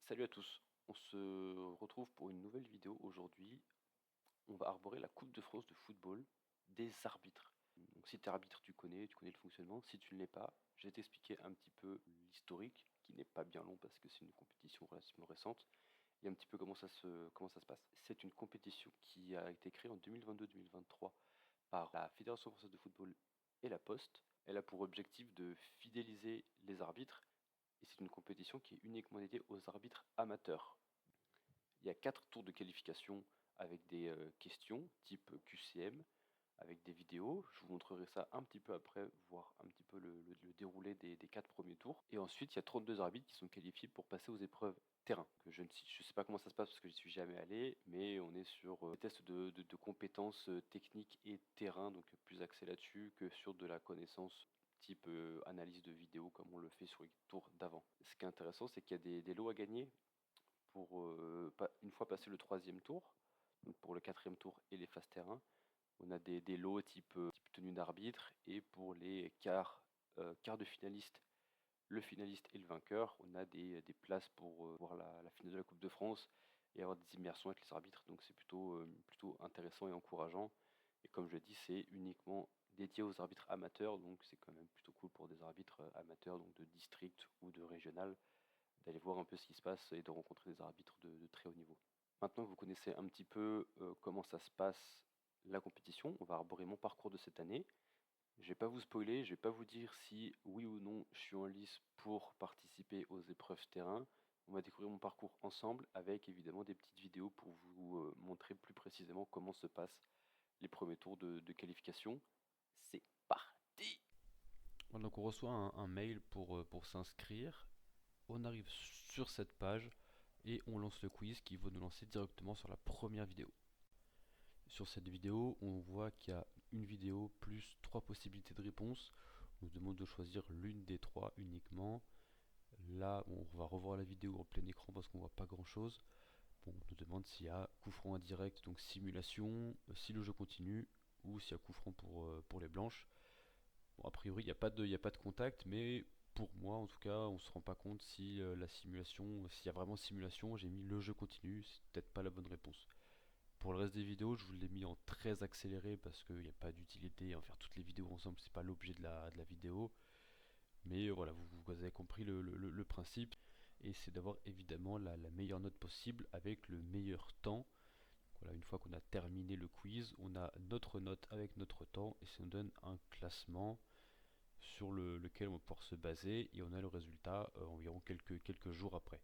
Salut à tous, on se retrouve pour une nouvelle vidéo aujourd'hui. On va arborer la Coupe de France de football des arbitres. Donc si tu es arbitre, tu connais le fonctionnement. Si tu ne l'es pas, je vais t'expliquer un petit peu l'historique, qui n'est pas bien long parce que c'est une compétition relativement récente, et un petit peu comment ça se passe. C'est une compétition qui a été créée en 2022-2023 par la Fédération française de football et la Poste. Elle a pour objectif de fidéliser les arbitres et c'est une compétition qui est uniquement dédiée aux arbitres amateurs. Il y a 4 tours de qualification avec des questions type QCM, avec des vidéos. Je vous montrerai ça un petit peu après, voir un petit peu le déroulé des 4 premiers tours. Et ensuite, il y a 32 arbitres qui sont qualifiés pour passer aux épreuves terrain. Que je ne sais pas comment ça se passe parce que je n'y suis jamais allé, mais on est sur des tests de compétences techniques et terrain, donc plus axé là-dessus que sur de la connaissance type analyse de vidéo comme on le fait sur les tours d'avant. Ce qui est intéressant, c'est qu'il y a des lots à gagner pour une fois passé le troisième tour, donc pour le quatrième tour et les phases terrain. On a des lots type tenue d'arbitre et pour les quarts de finalistes, le finaliste et le vainqueur, on a des places pour voir la finale de la Coupe de France et avoir des immersions avec les arbitres. Donc c'est plutôt intéressant et encourageant. Et comme je l'ai dit, c'est uniquement dédié aux arbitres amateurs, donc c'est quand même plutôt cool pour des arbitres amateurs, donc de district ou de régional, d'aller voir un peu ce qui se passe et de rencontrer des arbitres de très haut niveau. Maintenant que vous connaissez un petit peu comment ça se passe la compétition, on va arborer mon parcours de cette année. Je vais pas vous spoiler, je vais pas vous dire si oui ou non je suis en lice pour participer aux épreuves terrain. On va découvrir mon parcours ensemble avec évidemment des petites vidéos pour vous montrer plus précisément comment se passent les premiers tours de qualification. C'est parti! Donc on reçoit un mail pour s'inscrire, on arrive sur cette page et on lance le quiz qui va nous lancer directement sur la première vidéo. Sur cette vidéo, on voit qu'il y a une vidéo plus 3 possibilités de réponse. On nous demande de choisir l'une des 3 uniquement. Là, on va revoir la vidéo en plein écran parce qu'on voit pas grand chose. Bon, on nous demande s'il y a coup franc indirect, donc simulation, si le jeu continue, ou s'il y a coup franc pour les blanches. Bon, a priori, il y a pas de contact, mais pour moi, en tout cas, on se rend pas compte si la simulation, s'il y a vraiment simulation, j'ai mis le jeu continue, c'est peut-être pas la bonne réponse. Pour le reste des vidéos, je vous l'ai mis en très accéléré parce qu'il n'y a pas d'utilité à faire toutes les vidéos ensemble, c'est pas l'objet de la vidéo. Mais voilà, vous avez compris le principe. Et c'est d'avoir évidemment la meilleure note possible avec le meilleur temps. Voilà, une fois qu'on a terminé le quiz, on a notre note avec notre temps et ça nous donne un classement sur lequel on va pouvoir se baser et on a le résultat environ quelques jours après.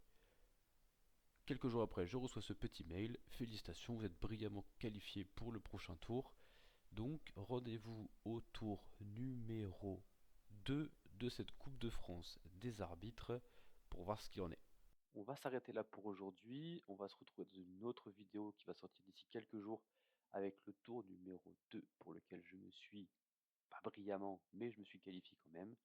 Quelques jours après, je reçois ce petit mail. Félicitations, vous êtes brillamment qualifié pour le prochain tour. Donc, rendez-vous au tour numéro 2 de cette Coupe de France des arbitres pour voir ce qu'il en est. On va s'arrêter là pour aujourd'hui. On va se retrouver dans une autre vidéo qui va sortir d'ici quelques jours avec le tour numéro 2 pour lequel je me suis, pas brillamment, mais je me suis qualifié quand même.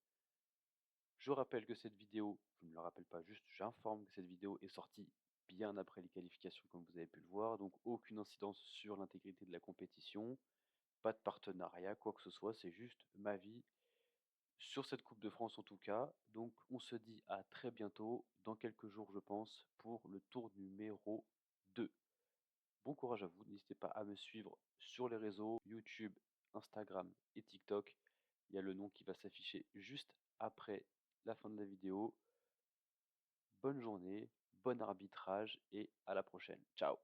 Je rappelle que cette vidéo, je ne le rappelle pas juste, j'informe que cette vidéo est sortie bien après les qualifications comme vous avez pu le voir, donc aucune incidence sur l'intégrité de la compétition, pas de partenariat, quoi que ce soit, c'est juste ma vie sur cette Coupe de France en tout cas. Donc on se dit à très bientôt, dans quelques jours je pense, pour le tour numéro 2. Bon courage à vous, n'hésitez pas à me suivre sur les réseaux YouTube, Instagram et TikTok. Il y a le nom qui va s'afficher juste après la fin de la vidéo. Bonne journée, bon arbitrage et à la prochaine. Ciao.